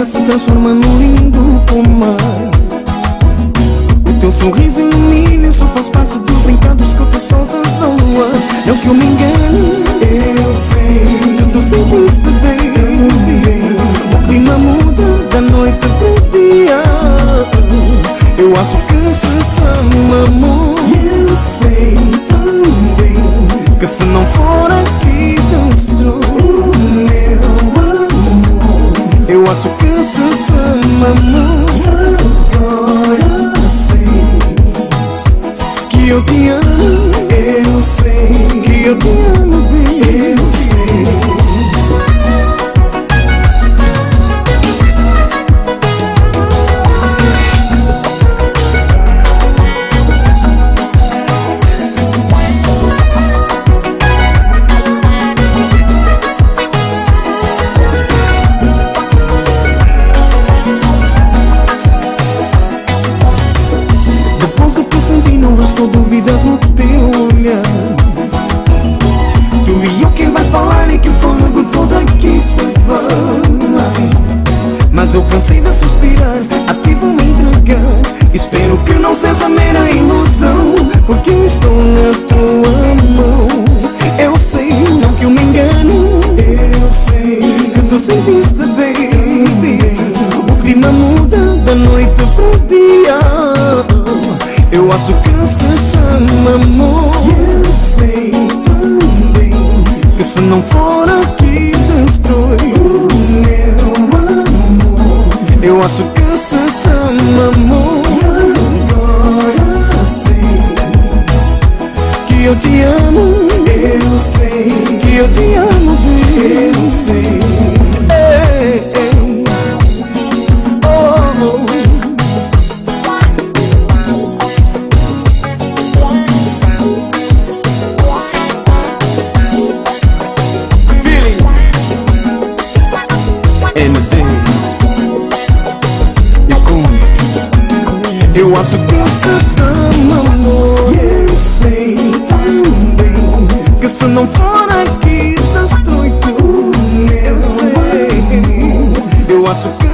se transforma num lindo pomar. O teu sorriso ilumina, só faz parte dos encantos que tu soltas ao luar. Não que eu me engane, eu sei que tu sentiste bem. O clima muda da noite pro dia. Eu acho que se chama amor. E eu sei também que se não for aqui tão estou o meu amor. Eu acho que se chama amor. Agora sei que eu te amo. Eu sei que eu te amo bem. Eu sei. Estou dúvidas no teu olhar. Tu e eu quem vai falar e que o fôlego todo aqui se vai. Mas eu cansei de suspirar, a ti vou me entregar. Espero que não seja mera ilusão, porque eu estou na tua mão. Eu sei, não que eu me engano. Eu sei que tu sentiste bem. O clima muda da noite pro dia. Eu acho que se chama amor. Eu sei também que se não for aqui destrói o meu amor. Eu acho que se chama amor. Agora sei que eu te amo. Eu sei que eu te amo bem. Eu sei. Ei, ei. Oh, oh. Eu acho que se chama amor. Eu sei também que se não for aqui destrói tudo. Eu sei. Eu acho que